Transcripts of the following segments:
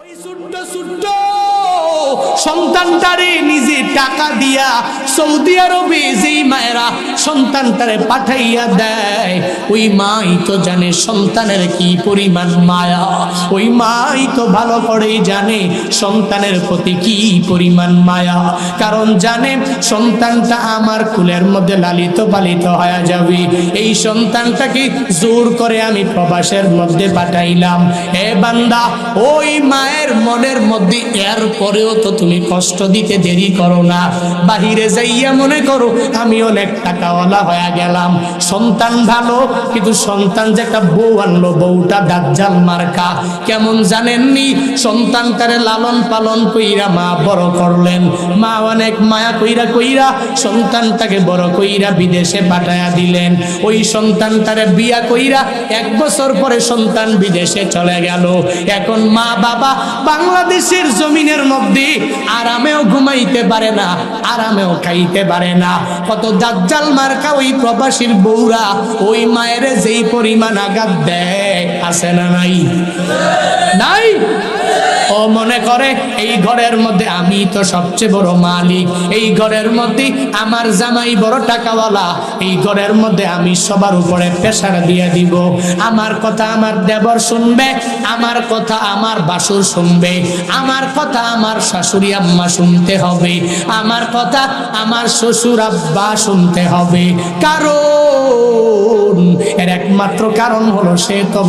ছোট্ট ছোট্ট সন্তানটারে নিজে টাকা দিয়া সৌদি আরবে যেই মায়েরা সন্তানটারে পাঠাইয়া দেয়, ওই মাই তো জানে সন্তানের কি পরিমাণ মায়া, ওই মাই তো ভালো করেই জানে সন্তানের প্রতি কি পরিমাণ মায়া। কারণ জানে সন্তানটা আমার কুলের মধ্যে লালিত পালিত হয়ে যাবে, এই সন্তানটাকে জোর করে আমি প্রবাসের মধ্যে পাঠাইলাম। হে বান্দা, ওই মায়ের মনের মধ্যে এর পরেও তো তুমি কষ্ট দিতে দেরি করো না। বাহিরে যাইয়া মনে করো আমি অনেক টাকাওয়ালা হয়ে গেলাম, সন্তান ভালো, কিন্তু সন্তান যে একটা বউ আনলো, বউটা দাজ্জাল মার্কা। কেমন জানেননি? সন্তানটারে লালন পালন কইরা মা বড় করলেন, মা অনেক মায়া কইরা কইরা সন্তানটাকে বড় কইরা বিদেশে পাঠায়া দিলেন। ওই সন্তানটারে বিয়া কইরা 1 বছর পরে সন্তান বিদেশে চলে গেল। এখন মা বাবা বাংলাদেশের জমিনের মধ্যে আরামেও ঘুমাইতে পারে না, আরামেও খাইতে পারে না। কত দাজ্জাল মার্কা ওই প্রবাসীর বউরা ওই মায়ের যেই পরিমাণ আঘাত দেয়, আছে না নাই? নাই। ও মনে করে এই ঘরের মধ্যে আমি তো সবচেয়ে বড় মালিক, এই ঘরের মধ্যে আমার জামাই বড় টাকাওয়ালা, এই ঘরের মধ্যে আমি সবার উপরে প্রেসার দিয়ে দিব। আমার কথা আমার দেবর শুনবে, আমার কথা আমার বাসুর শুনবে, আমার কথা আমার শাশুড়ি আম্মা শুনতে হবে, আমার কথা আমার শ্বশুর আব্বা শুনতে হবে। কারণ এর একমাত্র কারণ হলো সে তো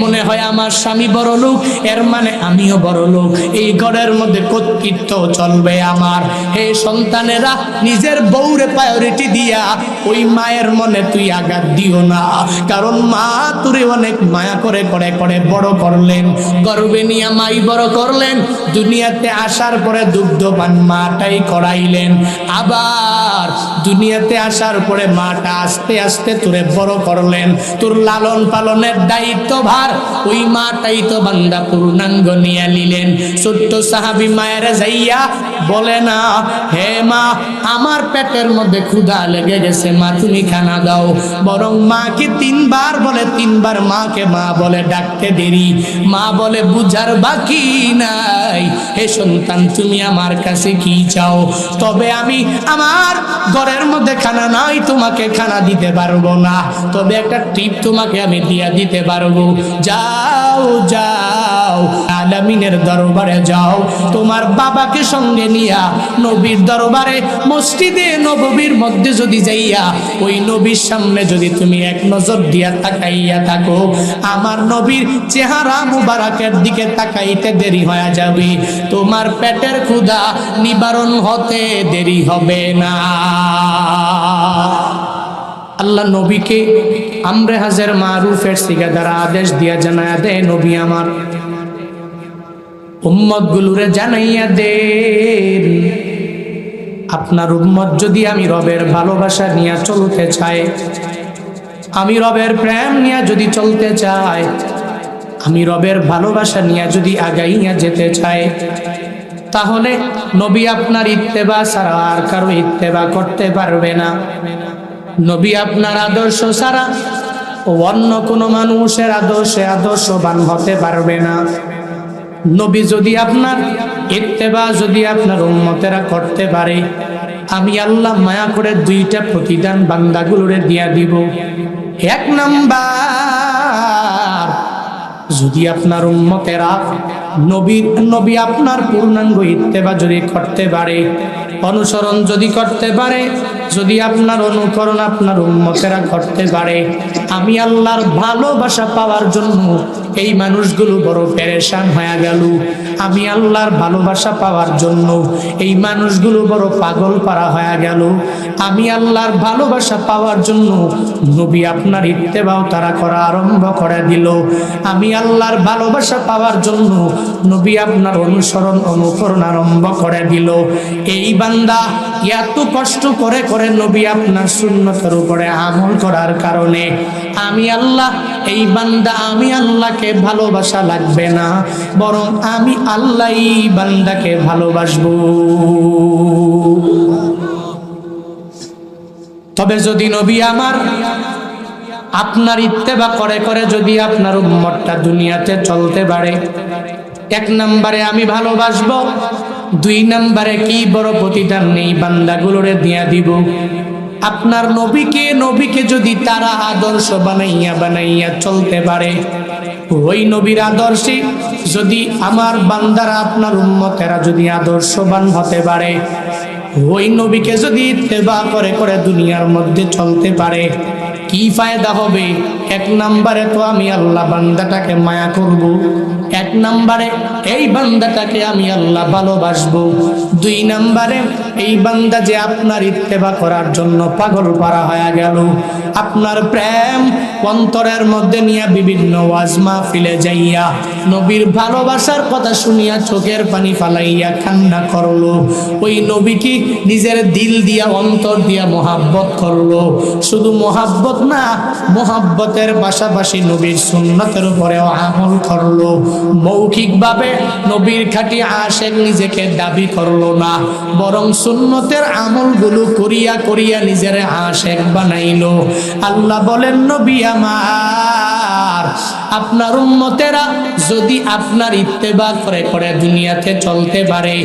মনে হয় আমার স্বামী বড় লোক, এর মানে আমিও বড় লোক, এই ঘরের মধ্যে কর্তৃত্ব চলবে আমার। হে সন্তানেরা, নিজের বউরে প্রায়োরিটি দিয়া ওই মায়ের মনে তুই আঘাত দিও না। কারণ মা তোরে অনেক মায়া করে করে করে বড় করলেন, গর্বে নিয়ে মাই বড় করলেন, দুনিয়াতে আসার পরে দুগ্ধপান মাটাই করাইলেন। আবার দুনিয়াতে আসার পরে মাটা আস্তে আস্তে তোরে বড় করলেন, তোর লালন পালনের দায়িত্ব ভার ওই মাটাই তো বান্দা পূর্ণাঙ্গ নিয়ে নিলেন। ছোট্ট সাহাবী মায়ের যাইয়া বলে না, হে মা আমার পেটের মধ্যে ক্ষুধা লেগে গেছে, মা তুমি খানা দাও। বরং মাকে 3 বার বলে, 3 বার মাকে মা বলে ডাকতে দেরি, মা বলে বুঝার বাকি নাই। হে সন্তান, তুমি আমার কাছে কি চাও? তবে আমি আমার ঘরের মধ্যে খানা নাই, তোমাকে খানা দিতে পারবো না, তবে একটা টিপ তোমাকে আমি দিয়া দিতে পারবো। যাও যাও আলামিনের দরবারে যাও, তোমার বাবাকে সঙ্গে নিয়া নবীর দরবারে মসজিদে নববীর মধ্যে যদি যাইয়া ওই নবীর সামনে যদি তুমি এক নজর দিয়া তাকাইয়া থাকো, আমার নবীর চেহারা মুবারকের দিকে তাকাইতে দেরি হয়ে যাবে, তোমার পেটের ক্ষুধা নিবারণ হতে দেরি হবে না। আল্লাহ নবীকে আমরে হাজের মারুফের সিগা দ্বারা আদেশ দিয়া জানায়া দে, নবী আমার উম্মত গুলোরে জানাইয়া দেন, আপনার উম্মত যদি আমি রবের ভালোবাসা নিয়ে চলতে চাই, আমি রবের প্রেম নিয়ে যদি চলতে চাই, আমি রবের ভালোবাসা নিয়ে যদি আগাইয়া যেতে চাই, তাহলে নবী আপনার ইত্তেবা ছাড়া আর কারো ইত্তেবা করতে পারবে না। নবী আপনার আদর্শ ছাড়া অন্য কোনো মানুষের আদর্শে আদর্শবান হতে পারবে না। নবী যদি আপনার ইত্তেবা যদি আপনার উম্মতেরা করতে পারে, আমি আল্লাহ মায়া করে 2টা প্রতিদান বান্দাগুলোরে দিয়া দিব। 1 নাম্বার, যদি আপনার উম্মতেরা নবী আপনার পূর্ণাঙ্গ ইত্তেবা যদি করতে পারে, অনুসরণ যদি করতে পারে, যদি আপনার অনুকরণ আপনার উম্মতেরা করতে পারে, আমি আল্লাহর ভালোবাসা পাওয়ার জন্য এই মানুষগুলো বড় পেরেশান হয়ে গেল, আমি আল্লাহর ভালোবাসা পাওয়ার জন্য এই মানুষগুলো বড় পাগল পারা হয়ে গেল, আমি আল্লাহর ভালোবাসা পাওয়ার জন্য নবী আপনার ইত্তেবাও তারা করা আরম্ভ করে দিল, আমি আল্লাহর ভালোবাসা পাওয়ার জন্য নবী আপনার অনুসরণ অনুকরণ আরম্ভ করে দিল। এই বান্দা এত কষ্ট করে করে নবী আপনার সুন্নতের উপরে আমল করার কারণে আমি আল্লাহ, এই বান্দা আমি আল্লাহকে ভালোবাসা লাগবে না, বরং আমি আল্লাহই বান্দাকে ভালোবাসবো। তবে যদি নবী আমার আপনার ইত্তেবা করে করে যদি আপনার উম্মতটা দুনিয়াতে চলতে পারে, এক নম্বরে আমি ভালোবাসবো, দুই নম্বরে কি বড় প্রতিদান নেই বান্দাগুলোরে দিয়া দিব। আপনার নবীকে যদি তারা আদর্শ বানাইয়া চলতে পারে, ওই নবীর আদর্শে যদি আমার বান্দারা আপনার উম্মতেরা যদি আদর্শবান হতে পারে, ওই নবীকে যদি ইত্তেবা করে দুনিয়ার মধ্যে চলতে পারে, কি ফায়দা হবে? এক নম্বরে তো আমি আল্লাহ বান্দাটাকে মায়া করব, এক নম্বরে এই বান্দাটাকে আমি আল্লাহ ভালোবাসবো, দুই নম্বরে এই বান্দা যে আপনার ইত্তেবা করার জন্য পাগল পারা হয়ে গেল, আপনার প্রেম অন্তরের মধ্যে নিয়ে বিভিন্ন ওয়াজ মাহফিলে যাইয়া নবীর ভালোবাসার কথা শুনিয়া চোখের পানি ফালাইয়া কান্না করলো, ওই নবীকে নিজের দিল দিয়া অন্তর দিয়া মোহাব্বত করলো। শুধু মোহাব্বত না, মোহাব্বতের পাশাপাশি নবীর সুন্নতের উপরেও আমল করলো। মৌখিকভাবে নবীর খাঁটি আশেক নিজেকে দাবি করলো না, বরং সুন্নতের আমলগুলো করিয়া নিজের আশেক বানাইলো। আল্লাহ বলেন, নবী আমার, আপনার উম্মতেরা যদি আপনার ইত্তেবা করে দুনিয়াতে চলতে পারে,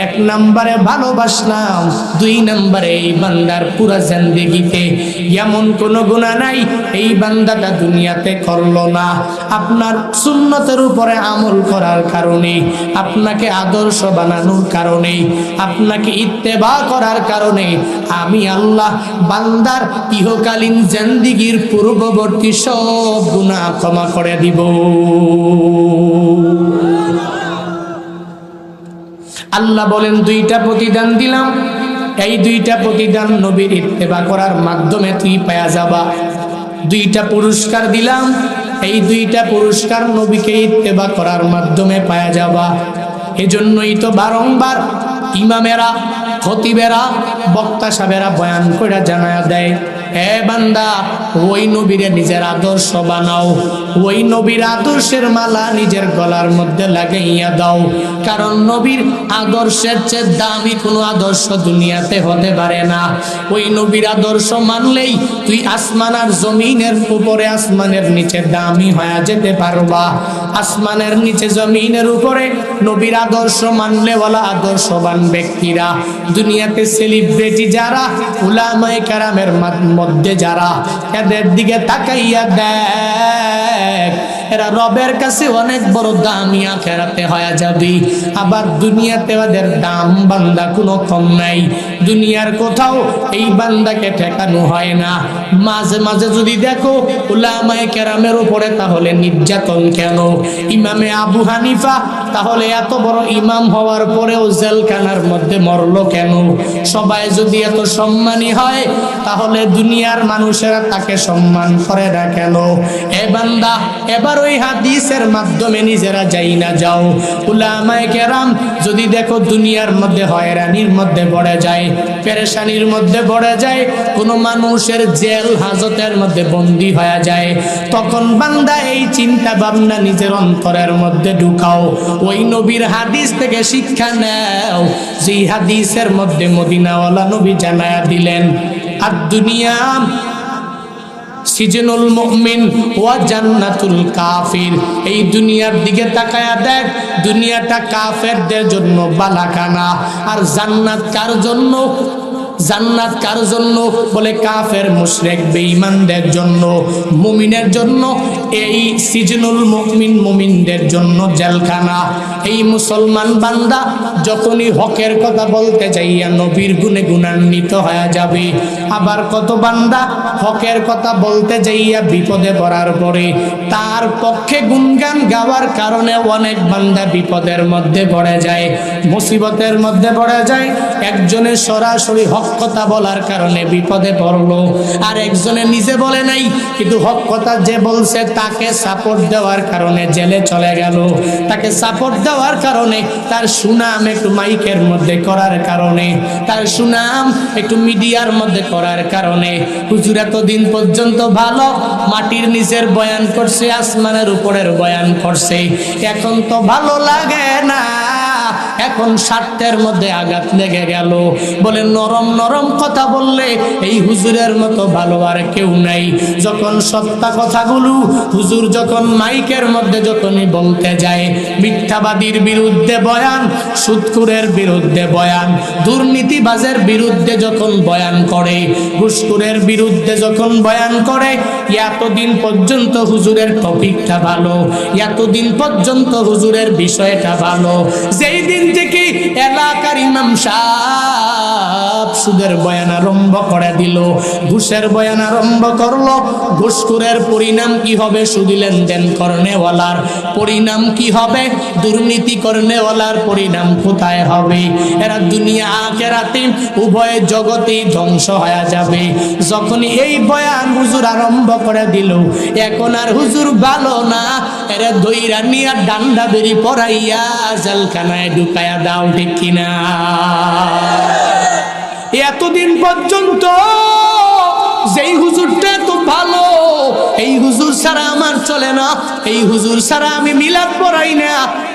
এক নম্বরে ভালোবাসলাম, দুই নম্বরে এই বান্দার পুরা জিন্দেগিতে এমন কোনো গুনাহ নাই এই বান্দাটা দুনিয়াতে করলো না। আপনার সুন্নতের উপরে আমল করার কারণে, আপনাকে আদর্শ বানানোর কারণে, আপনাকে ইত্তেবা করার কারণে আমি আল্লাহ বান্দার ইহকালীন জিন্দেগির পূর্ববর্তী সব গুনাহ ক্ষমা করে দিব। আল্লাহ বলেন, দুইটা প্রতিদান দিলাম, এই দুইটা প্রতিদান নবীর ইত্তেবা করার মাধ্যমে তুই পাওয়া যাবা। দুইটা পুরস্কার দিলাম, এই দুইটা পুরস্কার নবীকে ইত্তেবা করার মাধ্যমে পাওয়া যাবা। এজন্যই তো বারংবার ইমামেরা, খতিবেরা, বক্তা সাহেবেরা বয়ান করে জানায়া দেয়, হে বান্দা, ওই নবীরে নিজের আদর্শ বানাও, ওই নবীর আদর্শের মালা নিজের গলার মধ্যে লাগাইয়া দাও। কারণ নবীর আদর্শের চেয়ে দামি কোনো আদর্শ দুনিয়াতে হতে পারে না। ওই নবীর আদর্শ মানলেই তুই আসমান আর জমিনের উপরে, আসমানের নিচে দামি হয়ে যেতে পারবা। আসমানের নিচে জমিনের উপরে নবীর আদর্শ মানলে ওয়ালা আদর্শবান ব্যক্তিরা, দুনিয়াতে সেলিব্রিটি যারা, উলামায়ে কেরামের মধ্যে যারা, এদের দিকে তাকাইয়া দেখ, এরা রবের কাছে অনেক বড় দামি আখিরাতে হয়ে যাবে। আবার দুনিয়াতে ওদের দাম বান্দা কোনো কম নাই, দুনিয়ার কোথাও এই বান্দাকে ঠেকানো হয় না। মাঝে মাঝে যদি দেখো উলামায়ে কেরামের উপরে, তাহলে নির্যাতন কেন? ইমামে আবু হানিফা তাহলে এত বড় ইমাম হওয়ার পরেও জেলখানার মধ্যে মরলো কেন? সবাই যদি এত সম্মানী হয়, তাহলে দুনিয়ার মানুষেরা তাকে সম্মান করে না কেন? এ বান্দা, এবার ওই হাদিসের মাধ্যমে নিজেরা যাই না যাও। উলামায়ে কেরাম যদি দেখো দুনিয়ার মধ্যে হয়রানির মধ্যে পড়ে যায়, পেরেশানির মধ্যে পড়ে যায়, কোনো মানুষের জেল হাজতের মধ্যে বন্দী হয়ে যায়, তখন বান্দা এই চিন্তা ভাবনা নিজের অন্তরের মধ্যে ঢুকাও, ওই নবীর হাদিস থেকে শিক্ষা নাও, যে হাদিসের মধ্যে মদিনাওয়ালা নবী জানায়া দিলেন, আর দুনিয়া সিজনুল মুমিন ওয়া জান্নাতুল কাফির। এই দুনিয়ার দিকে তাকায়া দেখ, দুনিয়াটা কাফেরদের জন্য বালাখানা, আর জান্নাত কার জন্য? জান্নাত কার জন্য? বলে কাফের, মুশরিক, বেঈমানদের জন্য। মুমিনের জন্য এই সিজনুল মুমিন, মুমিনদের জন্য জেলখানা। এই মুসলমান বান্দা যখনই হকের কথা বলতে যাইয়া নবীর গুণে গুণান্বিত হয়ে যাবে। আবার কত বান্দা হকের কথা বলতে যাইয়া বিপদে পড়ার পরে তার পক্ষে গুণগান গাওয়ার কারণে অনেক বান্দা বিপদের মধ্যে পড়ে যায়, মুসিবতের মধ্যে পড়ে যায়। একজনের সরাসরি হক কথা বলার কারণে বিপদে পড়লো, আর একজনে নিজে বলে নাই, কিন্তু হক কথা যে বলছে তাকে সাপোর্ট দেওয়ার কারণে জেলে চলে গেল। তাকে সাপোর্ট দেওয়ার কারণে, তার সুনাম একটু মাইকের মধ্যে করার কারণে, তার সুনাম একটু মিডিয়ার মধ্যে করার কারণে, হুজুর এতদিন পর্যন্ত ভালো মাটির নিচের বয়ান করছে, আসমানের উপরের বয়ান করছে, এখন তো ভালো লাগে না, এখন স্বার্থের মধ্যে আঘাত লেগে গেল। বলে নরম নরম কথা বললে এই হুজুরের মতো ভালো আর কেউ নাই। যখন সত্য কথাগুলো হুজুর যখন মাইকের মধ্যে যখনই বলতে যায়, মিথ্যাবাদীর বিরুদ্ধে বয়ান, সুদখোরের বিরুদ্ধে বয়ান, দুর্নীতিবাজের বিরুদ্ধে যখন বয়ান করে, ঘুষখোরের বিরুদ্ধে যখন বয়ান করে, এতদিন পর্যন্ত হুজুরের টপিকটা ভালো, এতদিন পর্যন্ত হুজুরের বিষয়টা ভালো। যেই দিন থেকে এলাকার ইমাম সাহেব সুদের বয়ান আরম্ভ করে দিল, ঘুষের বয়ান আরম্ভ করলো, ঘুষখোরের পরিণাম কি হবে, সুদ লেনদেন করনেওয়ালার পরিণাম কি হবে, দুর্নীতি করনেওয়ালার পরিণাম কোথায় হবে? এরা দুনিয়া আখিরাতে উভয় জগতেই ধ্বংস হয়ে যাবে। যখন এই বয়ান হুজুর আরম্ভ করে দিল, এখন আর হুজুর ভালো না, এরা দইরা নিয়া ডান্ডা বেরি পরাইয়া জেলখানায় ঢুকায়া দাও, ঠিক কিনা? এতদিন পর্যন্ত যেই হুজুরটা তো ভালো, এই হুজুর ছাড়া আমার চলে না, এই হুজুর ছাড়া আমি মিলাদ পড়াই না,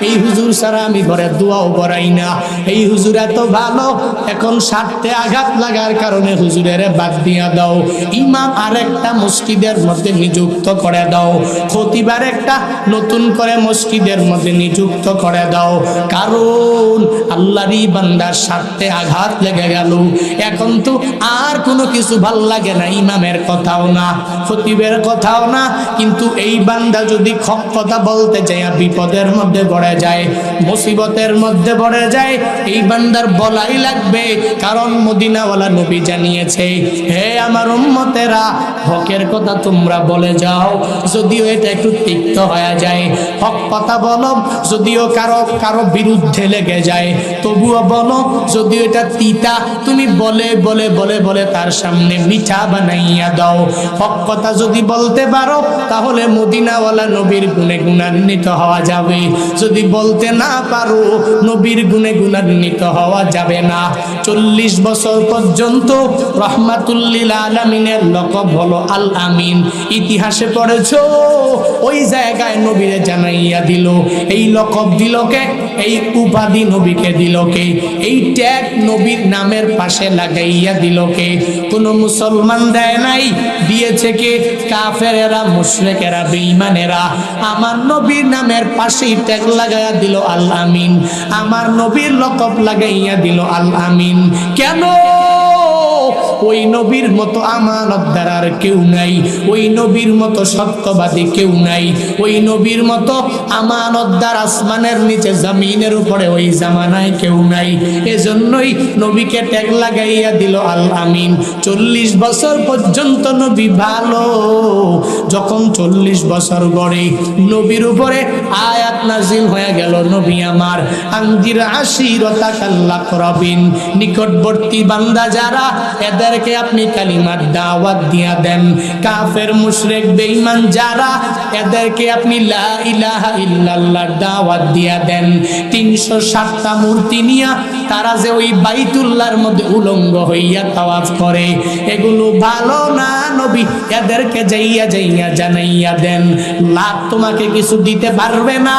এই হুজুর ছাড়া আমি ঘরে দোয়াও পড়াই না, এই হুজুর এত ভালো, এখন স্বার্থে আঘাত লাগার কারণে হুজুরের বাদ দিয়া দাও, ইমাম আরেকটা মসজিদের মধ্যে নিযুক্ত করে দাও, খতিবার একটা নতুন করে মসজিদের মধ্যে নিযুক্ত করে দাও। কারণ আল্লাহরই বান্দার স্বার্থে আঘাত লেগে গেল। এখন তো আর কোনো কিছু ভাল লাগে না, ইমামের কথাও না, খতিবের কথাও না, কিন্তু এই বান্দা যদি হক কথা বলতে যায় বিপদের মধ্যে পড়ে যায়, মুসিবতের মধ্যে পড়ে যায়, এই বান্দার বলাই লাগবে। কারণ মদিনাওয়ালা নবী জানিয়েছে, হে আমার উম্মতেরা, হকের কথা তোমরা বলে যাও, যদিও এটা একটু তিক্ত হয়ে যায়, হক কথা বলো, যদিও কারো কারো বিরুদ্ধে লেগে যায়, তবুও বলো, যদিও এটা তিতা, তুমি বলে বলে বলে বলে তার সামনে মিঠা বানাইয়া দাও। হক কথা যদি বলতে পারো তাহলে মদিনাওয়ালা নবীর গুণে গুণান্বিত হওয়া যাবে। যদি বলতে না পারো, নবীর গুণে গুণান্বিত হওয়া যাবে না। 40 বছর পর্যন্ত রহমাতুল্লিল আলামিনের লকব হলো আল আমিন। ইতিহাসে পড়েছো, ওই জায়গায় নবীরে জানাইয়া দিল। এই লকব দিল কে? এই উপাধি নবীকে দিল কে? এই ট্যাগ নবীর নামের পাশে লাগাইয়া দিল কে? কোন মুসলমান দেয় নাই, দিয়েছে কে? কাফেরেরা, মুশরিকেরা, বেঈমানেরা। আমার নবীর নামের পাশেই ট্যাগ লাগাইয়া দিল আল আমিন, আমার নবীর লকব লাগাইয়া দিল আল আমিন। কেন? ওই নবীর মতো আমানতদার আর কেউ নাই, ওই নবীর মতো সত্যবাদী কেউ নাই, ওই নবীর মতো আমানতদার আসমানের নিচে জমিনের উপরে ওই জামানায় কেউ নাই। এজন্যই নবীকে ট্যাগ লাগাইয়া দিল আল আমিন। 40 বছর পর্যন্ত নবী ভালো। যখন 40 বছর গড়ে নবীর উপরে আয়াত নাজিল হয়ে গেল, নবী আমার আনজির আশিরাতাকাল আকরাবিন, নিকটবর্তী বান্দা যারা, এদেরকে আপনি কালিমার দাওয়াত দিয়া দেন। কাফের, মুশরিক, বেঈমান যারা, এদেরকে আপনি লা ইলাহা ইল্লাল্লাহর দাওয়াত দিয়া দেন। 360টা মূর্তি নিয়া তারা যে ওই বাইতুল্লাহর মধ্যে উলঙ্গ হইয়া তাওয়াফ করে, এগুলো ভালো না নবী, এদেরকে যাইয়া যাইয়া জানাইয়া দেন। লাত তোমাকে কিছু দিতে পারবে না,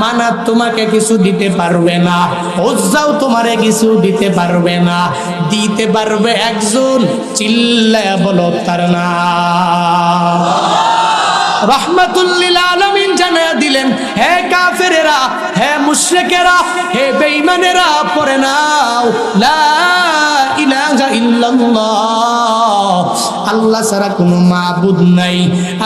মানাত তোমাকে কিছু দিতে পারবে না, উজ্জাও তোমারে কিছু দিতে পারবে না, দিতে পারবে একজন, চিল্লায়া বলো তার নাম। রাহমাতুল্লিল আলামিন জানায়া দিলেন, হে কাফেরেরা, হে মুশরিকেরা, হে বেঈমানেরা, পড়ে নাও লা ইলাহা ইল্লাল্লাহ, আল্লাহ ছাড়া কোনো মাবুদ নাই,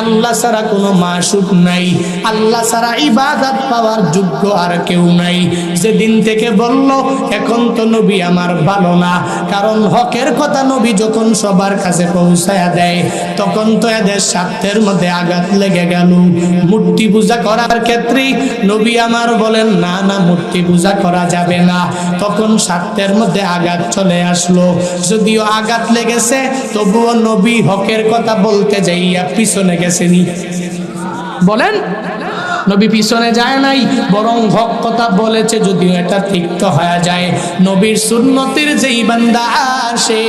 আল্লাহ ছাড়া কোনো মাশুক নাই, আল্লাহ ছাড়া ইবাদত পাওয়ার যোগ্য আর কেউ নাই। যেদিন থেকে বলল, এখন তো নবী আমার ভালো না, কারণ হকের কথা নবী যখন সবার কাছে পৌঁছায়া দেয়, তখন তো এদের স্বার্থের মধ্যে আঘাত লেগে গেল। মূর্তি পূজা করার ক্ষেত্রে নবী আমার বলেন, না না, মূর্তি পূজা করা যাবে না। তখন স্বার্থের মধ্যে আঘাত চলে আসলো। যদিও আঘাত লেগেছে, তবুও নবী হকের কথা বলতে যাইয়া পিছনে গেছেনি। বলেন, নবী পিছনে যায় নাই, বরং হক কথা বলেছে। যদিও এটা তিক্ত হয়ে যায়, নবীর সুন্নতের যেই বান্দা আসে,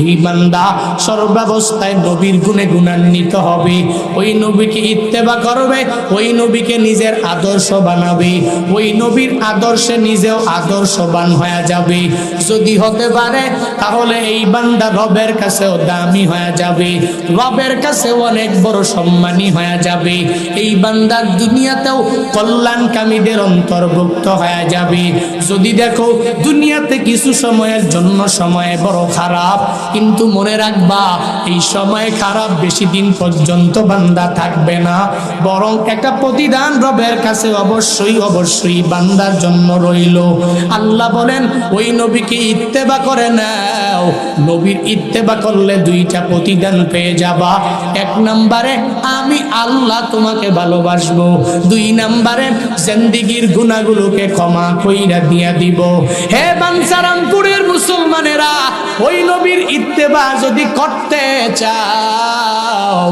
ওই বান্দা সর্বাবস্থায় নবীর গুণে গুণান্বিত হবে, ওই নবীকে ইত্তেবা করবে, ওই নবীকে নিজের আদর্শ বানাবে, ওই নবীর আদর্শে নিজেও আদর্শবান হয়ে যাবে। যদি হতে পারে তাহলে এই বান্দা রবের কাছেও দামি হয়ে যাবে, রবের কাছে অনেক বড় সম্মানী হয়ে যাবে। এই বান্দার দুনিয়াতেও কল্যাণকামীদের অন্তর্ভুক্ত হয়ে যাবে। যদি দেখো দুনিয়াতে কিছু সময়ের জন্য সময় বড় খারাপ, কিন্তু মনে রাখবা এই সময় খারাপ বেশি দিন পর্যন্ত বান্দা থাকবে না, বরং একটা প্রতিদান রবের কাছে অবশ্যই অবশ্যই বান্দার জন্য রইল। আল্লাহ বলেন ওই নবীকে ইত্তেবা করে নাও, নবীর ইত্তেবা করলে দুইটা প্রতিদান পেয়ে যাবা। এক নম্বরে আমি আল্লাহ তোমাকে ভালোবাসবো, দুই নম্বরে জিন্দেগীর গুনাহগুলোকে ক্ষমা কইরা দিয়া দিব। হে বাঞ্ছারামপুরের মুসলমানেরা, ওই নবীর ইত্তেবা যদি করতে চাও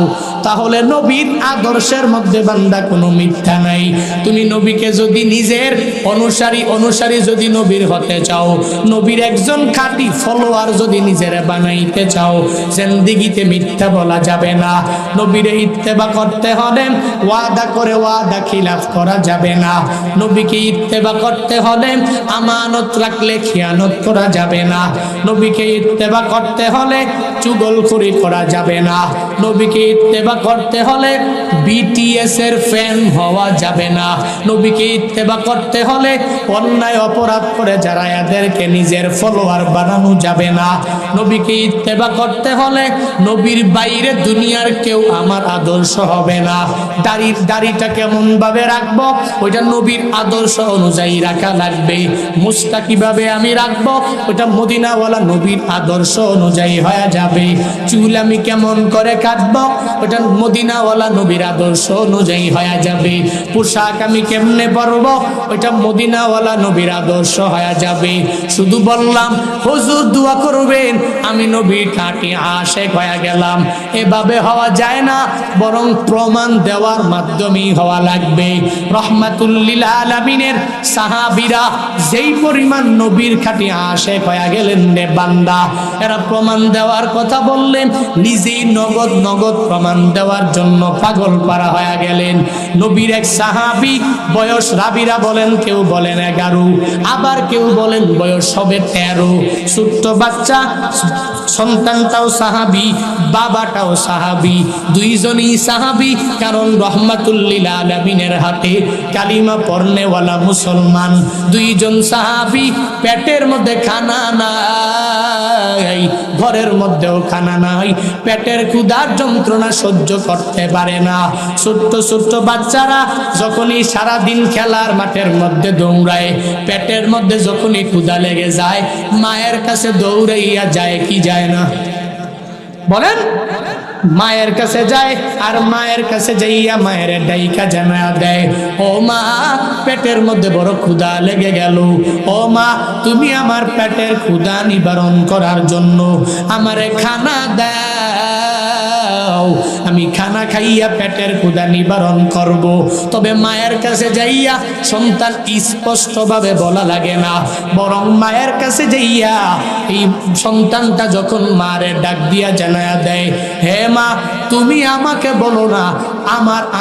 তাহলে নবীর আদর্শের মধ্যে বান্দা কোনো মিথ্যা নাই। তুমি নবীকে যদি নিজের অনুসারী যদি নবীর হতে চাও, নবীর একজন খাঁটি ফলোয়ার যদি নিজের বানাইতে চাও, জিন্দেগিতে মিথ্যা বলা যাবে না। নবীর ইত্তেবা করতে হলে ওয়াদা করে ওয়াদা খিলাফ করা যাবে না। নবীকে ইত্তেবা করতে হলে আমানত রাখলে খিয়ানত করা যাবে না। নবীকে ইত্তেবা করতে হলে চুগলখড়ি করা যাবে না। নবীকে ইত্তেবা করতে হলে বিটিএস এর ফ্যান হওয়া যাবে না। নবীকে ইত্তেবা করতে হলে অন্যায় অপরাধ করে যারা এদেরকে নিজের ফলোয়ার বানানো যাবে না। নবীকে ইত্তেবা করতে হলে নবীর বাইরে দুনিয়ার কেউ আমার আদর্শ হবে না। দাড়িটা কেমন ভাবে রাখবো ওইটা নবীর আদর্শ অনুযায়ী রাখা লাগবে। মুস্তা কিভাবে আমি রাখবো ওইটা মদিনাওয়ালা নবীর আদর্শ অনুযায়ী হয়ে যাবে। চুল আমি কেমন করে কাটবো ওইটা মদিনাওয়ালা নবীর আদর্শ অনুযায়ী হয়ে যাবে। পোশাক আমি কেমনে পরবো ওইটা মদিনাওয়ালা নবীর আদর্শ হয়ে যাবে। শুধু বললাম হুজুর দোয়া করবেন, আমি নবীর খাঁটি আশিক হয়ে গেলাম, এভাবে হওয়া যায় না, বরং প্রমাণ দেওয়ার মাধ্যমেই হওয়া লাগবে। রহমাতুল লিল আলামিনের সাহাবীরা যেই পরিমাণ নবীর খাঁটি আশিক হয়ে গেলেন রে বান্দা, এরা প্রমাণ দেওয়ার কথা বললেন, নিজেই নগদ প্রমাণ দেওয়ার জন্য পাগল পারা হয়ে গেলেন। নবীর এক সাহাবী বয়স রাবিরা বলেন, কেউ বলেন 11, আবার কেউ বলেন বয়স হবে 13। ছোট্ট বাচ্চা, সন্তানটাও সাহাবী, বাবাটাও সাহাবী, দুইজনই সাহাবী। কারণ রহমাতুল লিল আলামিনের হাতে কালিমা পড়নেওয়ালা মুসলমান। দুইজন সাহাবী, পেটের মধ্যে খানা নাই, ঘরের মধ্যেও খানা নাই, পেটের ক্ষুধার যন্ত্রণা সহ্য করতে পারে না। ছোট্ট ছোট্ট বাচ্চারা যখনই সারাদিন খেলার মাঠের মধ্যে দৌড়ায়, পেটের মধ্যে যখনই ক্ষুধা লেগে যায়, মায়ের কাছে দৌড়াইয়া যায় কি যায় না বলেন? মায়ের কাছে যায়, আর মায়ের কাছে যাইয়া মায়ের ডাইকা জানা দেয়, ও মা পেটের মধ্যে বড় ক্ষুধা লেগে গেল, ও মা তুমি আমার পেটের ক্ষুধা নিবারণ করার জন্য আমারে খানা দাও, আমি খানা খাইয়া পেটের ক্ষুধা নিবারণ করব। তবে মায়ের কাছে যাইয়া সন্তান স্পষ্টভাবে বলা লাগে না, বরং মায়ের কাছে যাইয়া এই সন্তানটা যখন মারে ডাক দিয়া জানায়া দেয়, হে মা তুমি আমাকে বলো না,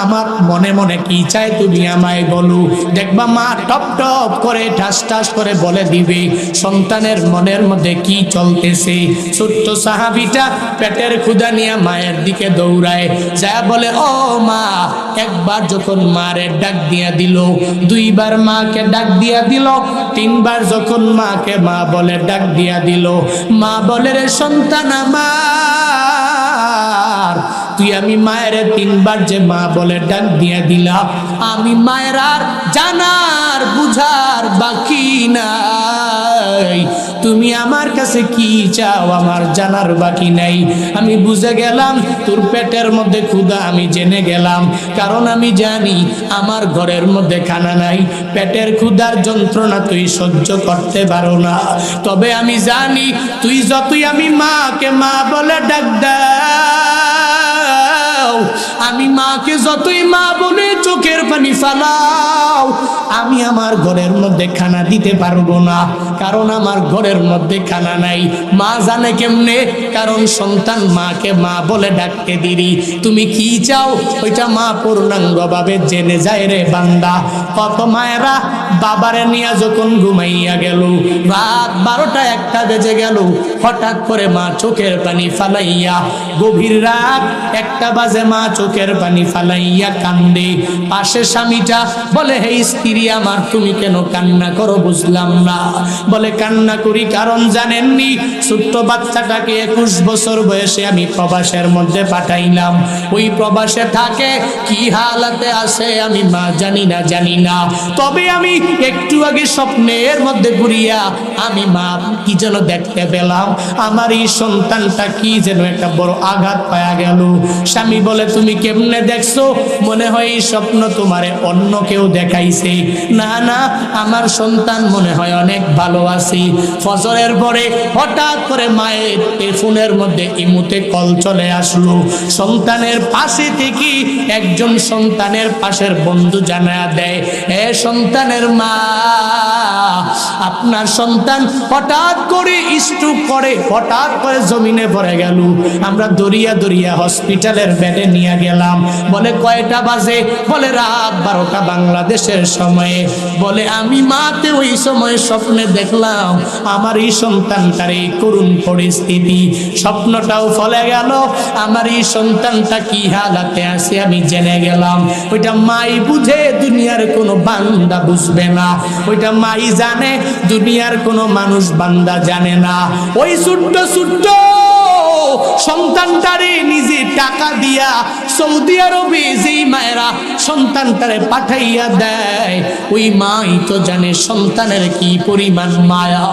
আমার মনে মনে কি চাই তুমি আমায় বলো। দেখবা মা টপ টপ করে ঠাস ঠাস করে বলে দিবে সন্তানের মনের মধ্যে কি চলতেছে। ছোট্ট সাহাবীটা পেটের ক্ষুধা নিয়ে মায়ের দিকে দৌড়ায়, যা বলে ও মা। একবার যখন মারে ডাক দিয়া দিল, দুইবার মাকে ডাক দিয়া দিল, তিনবার যখন মাকে মা বলে ডাক দিয়া দিল, মা বলে রে সন্তান আমার, তুই আমি মায়ের তিনবার যে মা বলে ডাক দিয়া দিলা, আমি মায়ের আর জানার বুঝার বাকি নাই। তুমি আমার কাছে কি চাও আমার জানার বাকি নাই। আমি বুঝে গেলাম তোর পেটের মধ্যে ক্ষুধা, আমি জেনে গেলাম, কারণ আমি জানি আমার ঘরের মধ্যে খানা নাই, পেটের ক্ষুধার যন্ত্রণা তুই সহ্য করতে পারো না। তবে আমি জানি তুই যতই আমি মাকে মা বলে ডাক দাও, আমি মাকে যতই মা বলে চোখের পানি ফালাও, আমি আমার ঘরের মধ্যে খানা দিতে পারবো না, কারণ আমার ঘরের মধ্যে খানা নাই। মা জানে কেমনে, কারণ সন্তান মাকে মা বলে ডাকতে দিরি। তুমি কি চাও ওইটা মা পূর্ণাঙ্গভাবে জেনে যায় রে বান্দা। কত মায়েরা বাবারে নিয়ে যখন ঘুমাইয়া গেল, রাত 12টা 1টা বেজে গেল, হঠাৎ করে মা চোখের পানি ফালাইয়া, গভীর রাত 1টা বাজে মা চোখের পানি ফালাইয়া কান্দে। পাশে স্বামীটা বলে, হে স্ত্রী আমার, তুমি কেন কান্না করো বুঝলাম না। বলে, কান্না করি কারণ জানেননি, ছোট্ট বাচ্চাটাকে 21 বছর বয়সে আমি প্রবাসের মধ্যে পাঠাইলাম। ওই প্রবাসে থাকে, কি হালাতে আছে আমি মা জানি না। তবে আমি একটু আগে স্বপ্নের মধ্যে ঘুরিয়া আমি মা কি যেন দেখতে পেলাম, আমার এই সন্তানটা কি যেন একটা বড় আঘাত পাওয়া গেল। স্বামী বলে, তুমি কেমনে দেখছো? মনে হয় এই স্বপ্ন তোমারে অন্য কেউ দেখাইছে। না, আমার সন্তান মনে হয় অনেক ভালো আছে। ফজরের পরে হঠাৎ করে মায়ের ফোনের মধ্যে ইমুতে কল চলে আসলো। সন্তানের পাশে থেকে একজন সন্তানের পাশের বন্ধু জানায়া দেয়, এ সন্তানের মা, আপনার সন্তান হঠাৎ করে স্ট্রোক করে হঠাৎ করে জমিনে পড়ে গেল। আমরা দরিয়া হসপিটালের বেডে নিয়ে গেলাম। বলে, কয়টা বাজে? বলে, রাত 12টা বাংলাদেশের সময়ে। বলে, আমি মাতে ওই সময় স্বপ্নে দেখলাম আমার এই সন্তানটার এই করুণ পরিস্থিতি। স্বপ্নটাও ফলে গেল, আমার এই সন্তানটা কি হালাতে আছে আমি জেনে গেলাম। ওইটা মাই বুঝে, দুনিয়ার কোনো বান্দা বুঝবে না। ওইটা মাই জানে, দুনিয়ার কোনো মানুষ বান্দা জানে না। ওই ছোট্ট সন্তানটারে নিজে টাকা দিয়া সৌদি আরবে যেই মায়েরা সন্তানটারে পাঠাইয়া দেয়, ওই মাই তো জানে সন্তানের কি পরিমাণ মায়া।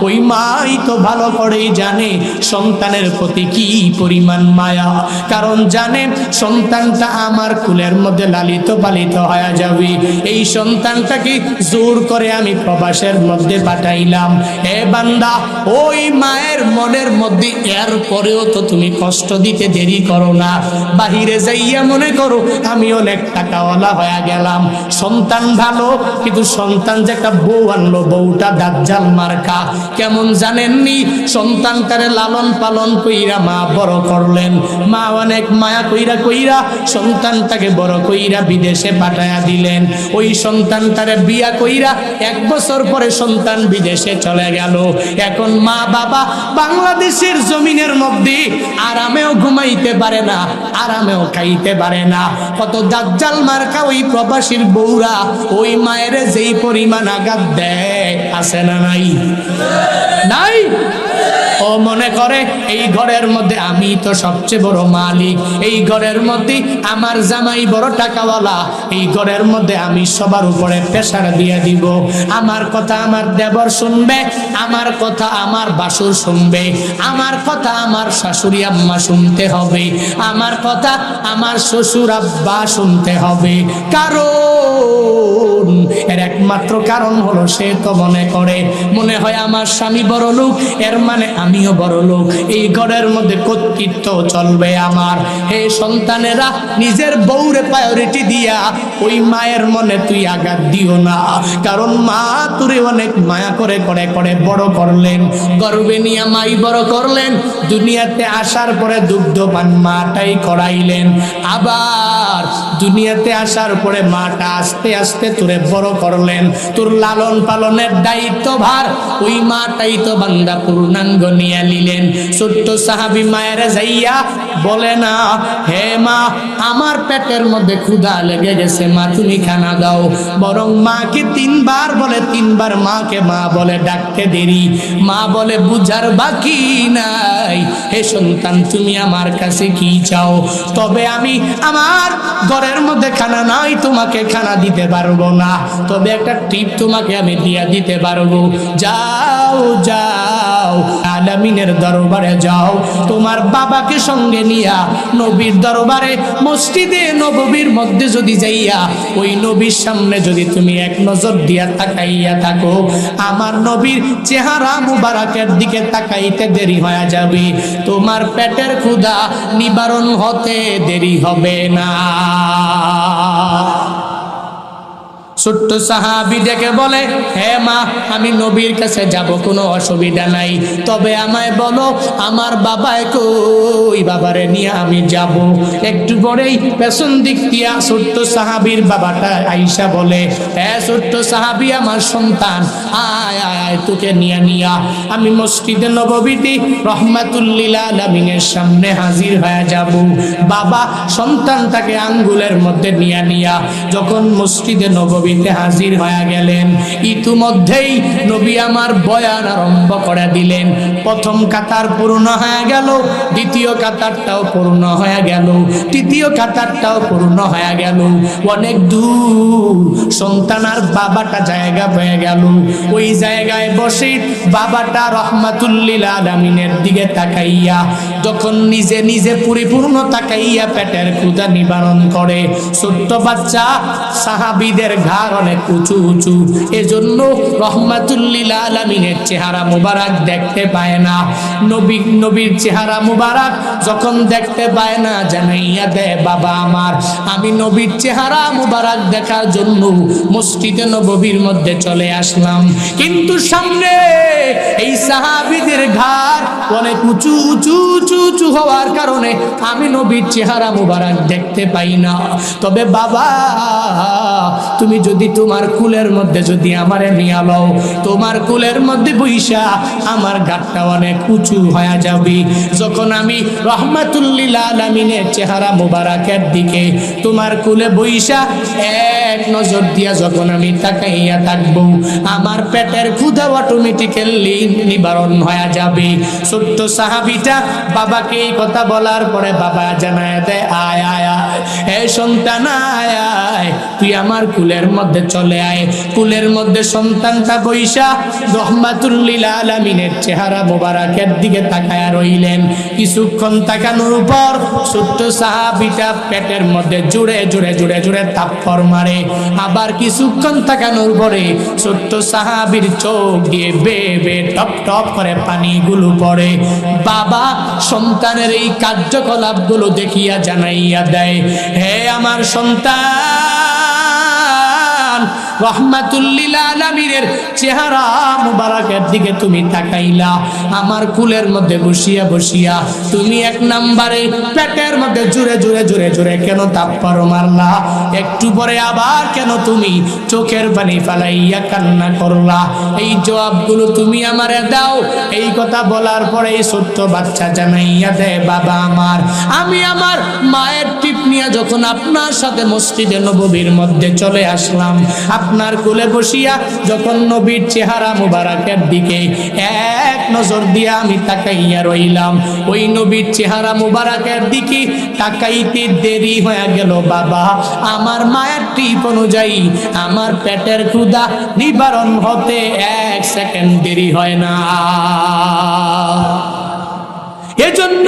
ওই মাই তো ভালো করেই জানে সন্তানের প্রতি কি পরিমাণ মায়া, কারণ জানে সন্তানটা আমার কুলের মধ্যে লালিত পালিত হয়ে যাবে। এই সন্তানটাকে জোর করে আমি প্রবাসের মধ্যে পাঠাইলাম। এ বান্দা, ওই মায়ের মনের মধ্যে এর পরেও তো তুমি কষ্ট দিতে দেরি করো না। বাহিরে যাইয়া মনে করো আমি অনেক টাকাওয়ালা হয়ে গেলাম, সন্তান ভালো, কিন্তু সন্তান যে একটা বউ আনলো, বউটা দাজ্জাল মার্কা। কেমন জানেননি? সন্তানটারে লালন পালন কইরা মা বড় করলেন। মা অনেক মায়া কইরা সন্তানটাকে বড় কইরা বিদেশে পাঠায়া দিলেন। ওই সন্তানটারে বিয়া কইরা 1 বছর পরে সন্তান বিদেশে চলে গেল। এখন মা বাবা বাংলাদেশের জমিনের মধ্যে আরামেও ঘুমাইতে পারে না, আরামেও খাইতে পারে না। কত দাজ্জাল মার্কা ওই প্রবাসীর বউরা ওই মায়ের যেই পরিমাণ আঘাত দেয়, আছে না নাই? ও মনে করে এই ঘরের মধ্যে আমি তো সবচেয়ে বড় মালিক, এই ঘরের মধ্যে আমার জামাই বড় টাকাওয়ালা, এই ঘরের মধ্যে আমি সবার উপরে প্রেসার দিয়ে দিব। আমার কথা আমার দেবর শুনবে, আমার কথা আমার বাসুর শুনবে, আমার কথা আমার শাশুড়ি আম্মা শুনতে হবে, আমার কথা আমার শ্বশুর আব্বা শুনতে হবে। কারণ এর একমাত্র কারণ হলো সে তো মনে হয় আমার স্বামী বড় লোক, এর মানে আমিও বড় লোক, এই ঘরের মধ্যে কর্তৃত্ব চলবে আমার। হে সন্তানেরা, নিজের বউরে প্রায়োরিটি দিয়া ওই মায়ের মনে তুই আঘাত দিও না, কারণ মা তোরে অনেক মায়া করে বড় করলেন, গর্বে নিয়ে মাই বড় করলেন। দুনিয়াতে আসার পরে দুগ্ধপান মাটাই করাইলেন, আবার দুনিয়াতে আসার পরে মাটা আস্তে আস্তে তোরে বড় করলেন। তোর লালন পালনের দায়িত্ব ভার ওই মাটাই তো বান্দা পূর্ণাঙ্গ নিয়ে নিলেন। ছোট্ট সাহাবী মায়ের যাইয়া বলে না, হে মা, আমার পেটের মধ্যে ক্ষুধা লেগে গেছে, মা তুমি খানা দাও। বরং মাকে 3 বার বলে, 3 বার মাকে মা বলে ডাকতে দেরি। মা বলে, বুঝার বাকি নাই, হে সন্তান তুমি আমার কাছে কি চাও? তবে আমি আমার ঘরের মধ্যে খানা নাই, তোমাকে খানা দিতে পারবো না, তবে একটা টিপ তোমাকে আমি দিয়া দিতে পারবো। যাও আলামিনের দরবারে যাও, তোমার বাবাকে সঙ্গে নিয়া নবীর দরবারে মসজিদে নববীর মধ্যে যদি যাইয়া ওই নবীর সামনে যদি তুমি এক নজর দিয়া তাকাইয়া থাকো, আমার নবীর চেহারা মুবারকের দিকে তাকাইতে দেরি হয়ে যাবে, তোমার পেটের ক্ষুধা নিবারণ হতে দেরি হবে না। ছোট্ট সাহাবী ডেকে বলে, হে মা, আমি নবীর কাছে যাব, কোনো অসুবিধা নাই, তবে আমায় বলো আমার বাবায় কই, বাবারে নিয়ে আমি যাব। একটু পরেই পেছন দিক দিয়া ছোট্ট সাহাবীর বাবাটা আইসা বলে, হে ছোট্ট সাহাবী, আমার সন্তান, আয় আয় আয়, তোকে নিয়া আমি মসজিদে নববীতে রহমাতুল লিল আলামিনের সামনে হাজির হয়ে যাব। বাবা সন্তানটাকে আঙ্গুলের মধ্যে নিয়া যখন মসজিদে নববী হাজির হয়ে গেলেন, ইতিমধ্যেই নবী আমার বয়ান আরম্ভ করে দিলেন। প্রথম কাতার পূর্ণ হয়ে গেল, দ্বিতীয় কাতারটাও পূর্ণ হয়ে গেল, তৃতীয় কাতারটাও পূর্ণ হয়ে গেল। অনেক দূর সন্তান আর বাবাটা জায়গা পেয়ে গেল। ওই জায়গায় বসে বাবাটা রহমাতুল লিল আলামিনের দিকে তাকাইয়া যখন নিজে নিজে পরিপূর্ণ তাকাইয়া পেটের ক্ষুধা নিবারণ করে। ছোট্ট বাচ্চা সাহাবীদের ঘাড় অনেক উঁচু উঁচু, এজন্য রহমাতুল লিল আলামিনের চেহারা মুবারক দেখতে পায় না। নবীর চেহারা মুবারক যখন দেখতে পায় না, জানাইয়া দেয়, বাবা আমার, আমি নবীর চেহারা মুবারক দেখার জন্য মসজিদে নববীর মধ্যে চলে আসলাম, কিন্তু সামনে এই সাহাবীদের ঘাড় অনেক উঁচু উঁচু উঁচু উঁচু হওয়ার কারণে আমি নবীর চেহারা মুবারক দেখতে পাই না। তবে বাবা, তুমি যদি তোমার কুলের মধ্যে যদি আমারে নিয়ে লও, তোমার কুলের মধ্যে বইসা আমার ঘাটটা অনেক উঁচু হয়ে যাবে। যখন আমি রহমাতুল লিল আলামিনের চেহারা মুবারকের দিকে তোমার কুলে বইসা এক নজর দিয়া যখন আমি তাকাইয়া থাকবো, আমার পেটের ক্ষুধা অটোমেটিক্যালি নিবারণ হয়ে যাবে। ছোট্ট সাহাবীটা বাবাকে এই কথা বলার পরে বাবা জানায় দেয়, আয় আয় আয়, হে সন্তান, আয় আয়, তুই আমার কুলের মধ্যে চলে আয়। কুলের মধ্যে সন্তানটা বইসা রহমাতুল লিল আলামিনের চেহারা মুবারকের দিকে তাকায়া রইলেন। কিছুক্ষণ তাকানোর পর ছোট্ট সাহাবীটা পেটের মধ্যে জুড়ে জুড়ে জুড়ে জুড়ে থাপ্পড় মারে। আবার কিছুক্ষণ তাকানোর পরে ছোট্ট সাহাবীর চোখ দিয়ে বে টপ টপ করে পানিগুলো পড়ে। বাবা সন্তানের এই কার্যকলাপগুলো দেখিয়া জানাইয়া দেয়, হে আমার সন্তান, রহমাতুল লিল আলামিনের চেহারা মুবারকের দিকে তুমি তাকাইলা, আমার কুলের মধ্যে বসিয়া বসিয়া তুমি এক নম্বরে পেটের মধ্যে জুড়ে জুড়ে জুড়ে জুড়ে কেন থাপ্পড় মারলা? একটু পরে আবার কেন তুমি চোখের পানি ফালাইয়া কান্না করলা? এই জবাবগুলো তুমি আমারে দাও। এই কথা বলার পরে এই ছোট্ট বাচ্চা জানাইয়া দেয়, বাবা আমার, আমি আমার মায়ের টিপ নিয়ে যখন আপনার সাথে মসজিদে নববীর মধ্যে চলে আসলাম, আপনার কোলে বসিয়া যখন নবীর চেহারা মুবারকের দিকে এক নজর দিয়া আমি তাকাইয়া রইলাম, ওই নবীর চেহারা মুবারকের দিকে তাকাইতে দেরি হয়ে গেল বাবা। আমার মায়ের টিপ অনুযায়ী আমার পেটের ক্ষুধা নিবারণ হতে 1 সেকেন্ড দেরি হয় না। এজন্য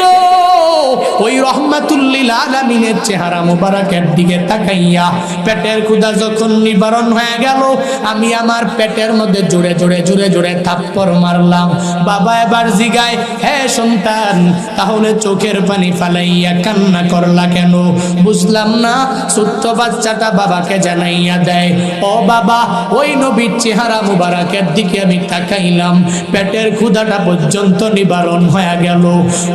ওই রহমাতুল লিল আলামিনের চেহারা মুবারকের দিকে তাকাইয়া পেটের ক্ষুধা যখন নিবারণ হয়ে গেল, আমি আমার পেটের মধ্যে জোরে জোরে জোরে জোরে থাপ্পড় মারলাম। বাবা এবার জিগায়, হে সন্তান, তাহলে চোখের পানি ফালাইয়া কান্না করলা কেন? বুঝলাম না। ছোট্ট বাচ্চাটা বাবাকে জানাইয়া দেয়, ও বাবা, ওই নবীর চেহারা মুবারকের দিকে আমি তাকাইলাম, পেটের ক্ষুধাটা পর্যন্ত নিবারণ হয়ে গেল।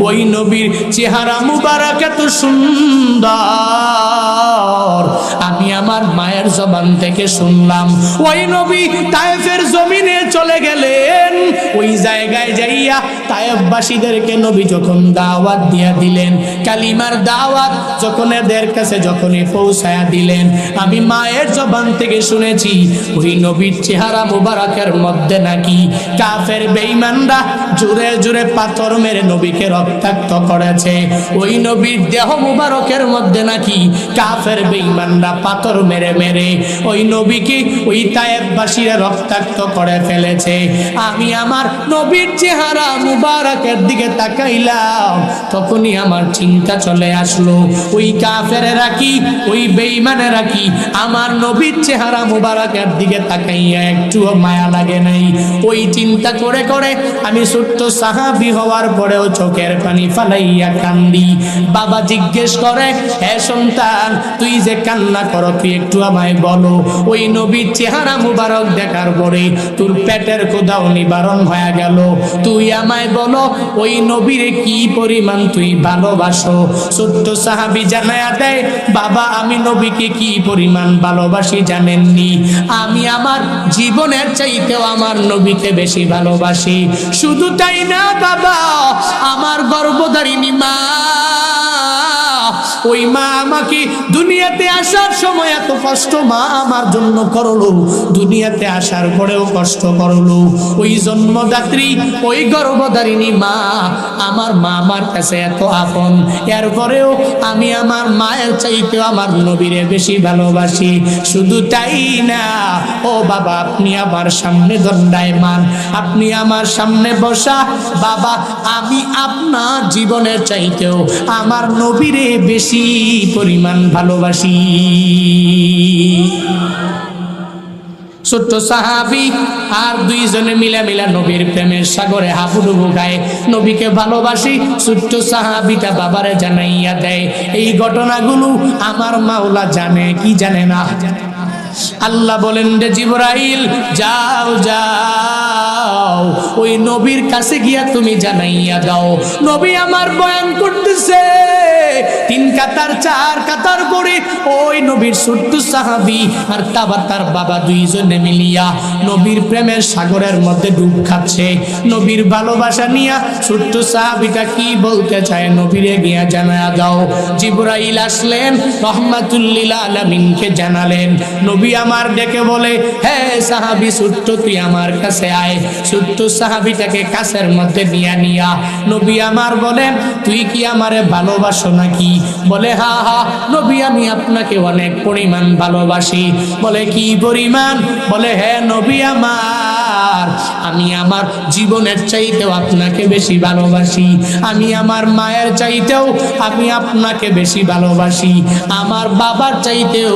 ওই নবীর চেহারা মুবারক এত সুন্দর, আমি আমার মায়ের জবান থেকে শুনলাম। ওই নবী তায়েফের জমিনে চলে গেলেন, ওই জায়গায় যাইয়া তায়েফবাসীদেরকে নবী যখন দাওয়াত দিয়া দিলেন, কালিমার দাওয়াত যখন এদের কাছে যখনই পৌঁছায়া দিলেন, আমি মায়ের জবান থেকে শুনেছি ওই নবীর চেহারা মুবারকের মধ্যে নাকি কাফের বেঈমানরা জোরে জোরে পাথর মেরে নবীকে রক্তাক্ত করেছে। ওই নবীর দেহ মুবারকের মধ্যে নাকি কাফের বেঈমানরা পাথর মেরে মেরে ওই নবীকে ওই তায়েফবাসীরা রক্তাক্ত করে ফেলেছে। আমি আমার নবীর চেহারা চেহারা মুবারকের দিকে তাকাইলাম, তখনই আমার চিন্তা চলে আসলো, ওই কাফেরেরা কি, ওই বেঈমানেরা কি আমার নবীর চেহারা মুবারকের দিকে তাকাইয়া একটুও মায়া লাগে নাই। ওই চিন্তা করে করে আমি ছোট্ট সাহাবী হওয়ার পরেও চোখের পানি ফালাইয়া কান্দি। বাবা জিজ্ঞেস করে, হে সন্তান, তুই যে কান্না করো, তুই একটু আমায় বলো, ওই নবীর চেহারা মুবারক দেখার পরে তোর পেটের ক্ষুধাও নিবারণ হয়ে গেল, তুই আমায় বলো ওই নবীরে কি পরিমাণ তুই ভালোবাসো। ছোট্ট সাহাবী জানায়া দেয়, বাবা আমি নবীকে কি পরিমাণ ভালোবাসি জানেননি? আমি আমার জীবনের চাইতেও আমার নবীকে বেশি ভালোবাসি। শুধু তাই না বাবা, আমার গর্ভধারিণী মা, ওই মা আমাকে দুনিয়াতে আসার সময় এত কষ্ট মা আমার জন্য করলো, দুনিয়াতে আসার পরেও কষ্ট করলো। ওই জন্মদাত্রী, ওই গর্ভধারিণী মা, আমার মা আমার কাছে এত আপন, এরপরেও আমি আমার মায়ের চাইতেও আমার নবীরে বেশি ভালোবাসি। শুধু তাই না, ও বাবা আপনি আমার সামনে দণ্ডায়মান, আপনি আমার সামনে বসা, বাবা আমি আপনার জীবনের চাইতেও আমার নবীরে বেশি পরিমাণ ভালোবাসি। ছোট্ট সাহাবী আর দুইজনে মিলা নবীর প্রেমের সাগরে হাবুডুবু গায়, নবীকে ভালোবাসি। ছোট্ট সাহাবীটা বাবারে জানাইয়া দেয়। এই ঘটনাগুলো আমার মাওলা জানে কি জানে না? আল্লাহ বলেন রে জিবরাইল, যাও যাও ওই নবীর কাছে গিয়া তুমি জানাইয়া দাও, নবী আমার বয়ান করতেছে। 3 কাতার 4 কাতার করে ওই নবীর ছোট্ট সাহাবী আর তার বাবা দুইজনে মিলিয়া নবীর প্রেমের সাগরের মধ্যে ডুব খাচ্ছে। নবীর ভালোবাসা নিয়া ছোট্ট সাহাবীটা কি বলতে চায় নবীরে গিয়া জানায়া দাও। জিবরাইল আসলেন, রহমাতুল লিল আলামিনকে জানালেন। নবী আমার ডেকে বলে, হে সাহাবী ছোট্ট তুই আমার কাছে আয়। ছোট্ট সাহাবীটাকে কাছের মধ্যে নিয়া নবী আমার বলেন, তুই কি আমারে ভালোবাসো নাকি? বলে হা হা নবী আমি আপনাকে অনেক পরিমাণ ভালোবাসি। বলে কি পরিমাণ? বলে হ্যাঁ নবী আমার, আমি আমার জীবনের চাইতেও আপনাকে বেশি ভালোবাসি, আমি আমার মায়ের চাইতেও আমি আপনাকে বেশি ভালোবাসি, আমার বাবার চাইতেও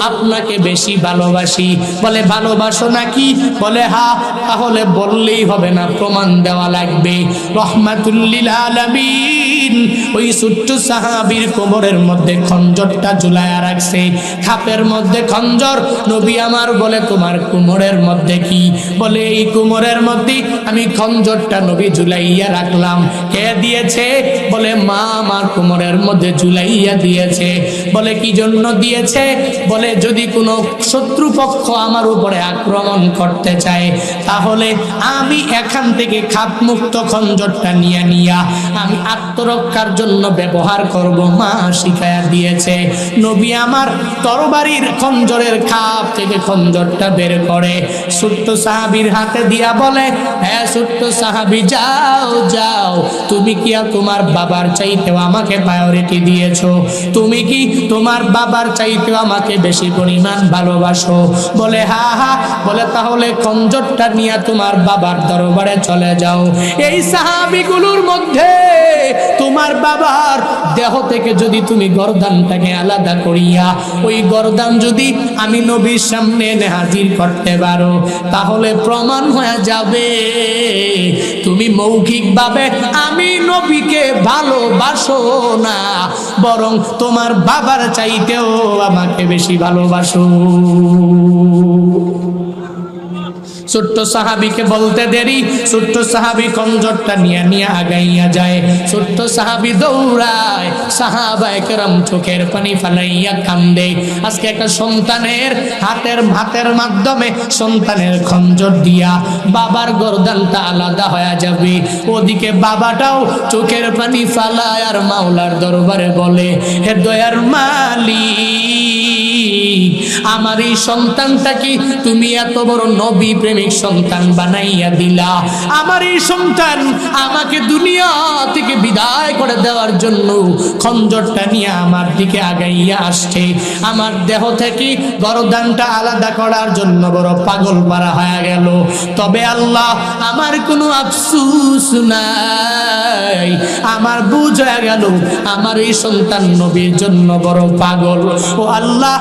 আপনাকে বেশি ভালোবাসি। বলে ভালোবাসো নাকি? বলে হ্যাঁ। তাহলে বললেই হবে না, প্রমাণ দেওয়া লাগবে। রহমাতুল লিল আলামিন ওই ছোট্ট সাহাবীর কোমরের মধ্যে খঞ্জরটা ঝুলায়া রাখছে, খাপের মধ্যে খঞ্জর। নবী আমার বলে, তোমার কোমরের মধ্যে কি? বলে এই কোমরের মধ্যে আমি খঞ্জরটা নবী ঝুলাইয়া রাখলাম। কে দিয়েছে? বলে মা আমার কোমরের মধ্যে ঝুলাইয়া দিয়েছে। বলে কি জন্য দিয়েছে? বলে যদি কোনো শত্রুপক্ষ আমার উপরে আক্রমণ করতে চায়, তাহলে আমি এখান থেকে খাপ মুক্ত খঞ্জরটা নিয়া আমি আত্মরক্ষার জন্য ব্যবহার করব, মা শিখায়া দিয়েছে। নবী আমার তরবারির খঞ্জরের খাপ থেকে খঞ্জরটা বের করে ছোট্ট সাহাবীর হাতে দিয়া বলে, হ্যাঁ ছোট্ট সাহাবী যাও যাও, তুমি কি তোমার বাবার চাইতেও আমাকে প্রায়োরিটি দিয়েছো? তুমি কি তোমার বাবার চাইতেও আমাকে বেশি পরিমাণ ভালোবাসো? বলে হা হা। বলে তাহলে খঞ্জরটা নিয়ে তোমার বাবার দরবারে চলে যাও। এই সাহাবীগুলোর মধ্যে তোমার বাবার দেহ থেকে যদি তুমি গর্দানটাকে আলাদা করিয়া ওই গর্দান যদি আমি নবীর সামনে এনে হাজির করতে পারো, তাহলে প্রমাণ হয়ে যাবে তুমি মৌখিকভাবে আমি নবীকে ভালোবাসো না, বরং তোমার বাবার চাইতেও আমাকে বেশি ভালোবাসো। ছোট্ট সাহাবীকে বলতে দেরি, ছোট্ট সাহাবী খঞ্জরটা নিয়ে আগাইয়া যায়। ছোট্ট সাহাবী দৌড়ায়, সাহাবায়ে কেরাম চোখের পানি ফালাইয়া কান্দে। আজকে একটা সন্তানের হাতের মাধ্যমে সন্তানের খঞ্জর দিয়া বাবার গর্দানটা আলাদা হয়ে যাবে। ওদিকে বাবাটাও চোখের পানি ফালায় আর মাওলার দরবারে বলে, হে দয়ার মালিক, আমার এই সন্তানটাকে তুমি এত বড় নবী প্রেমিক সন্তান বানাইয়া দিলা। আমার এই সন্তান আমাকে দুনিয়া থেকে বিদায় করে দেওয়ার জন্য খঞ্জরটা নিয়ে আমার দিকে আগাইয়া আসছে। আমার দেহ থেকে গরদানটা আলাদা করার জন্য বড় পাগল পারা হয়ে গেল। তবে আল্লাহ আমার কোনো আফসোস নাই, আমার বুঝ হয়ে গেল আমার এই সন্তান নবীর জন্য বড় পাগল। ও আল্লাহ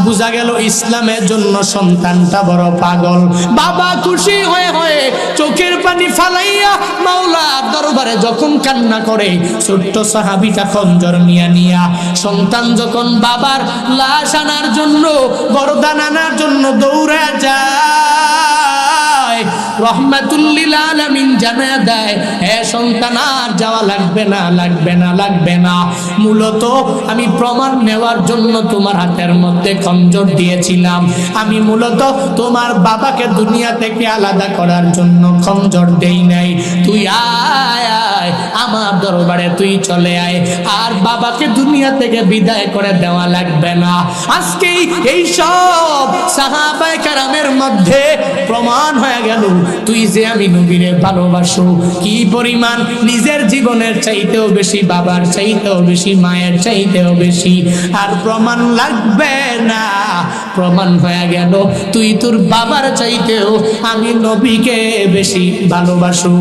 বুঝা গেল ইসলামের জন্য সন্তানটা বড় পাগল। বাবা খুশি হয়ে হয়ে চোখের পানি ফালাইয়া মাওলার দরবারে যখন কান্না করে, ছোট্ট সাহাবীটা খঞ্জর নিয়া সন্তান যখন বাবার লাশ আনার জন্য গরদান আনার জন্য দৌড়ে যায়, রহমাতুল লিল আলামিন জানায়া দেয়, হে সন্তান আর যাওয়া লাগবে না, লাগবে না, লাগবে না। মূলত আমি প্রমাণ নেওয়ার জন্য তোমার হাতের মধ্যে খঞ্জর দিয়েছিলাম। আমি মূলত তোমার বাবাকে দুনিয়া থেকে আলাদা করার জন্য খঞ্জর দেই নাই। তুই আয় আয় আমার দরবারে, তুই চলে আয়, আর বাবাকে দুনিয়া থেকে বিদায় করে দেওয়া লাগবে না। আজকে এই সব সাহাবায়ে কেরামের মধ্যে প্রমাণ হয়ে গেল তুই যে আমি নবীরে ভালোবাসো, কি পরিমাণ নিজের জীবনের চাইতেও বেশি, বাবার চাইতেও বেশি, মায়ের চাইতেও বেশি। আর প্রমাণ লাগবে না, প্রমাণ হয়ে গেল তুই তোর বাবার চাইতেও আমি নবীকে বেশি ভালোবাসো।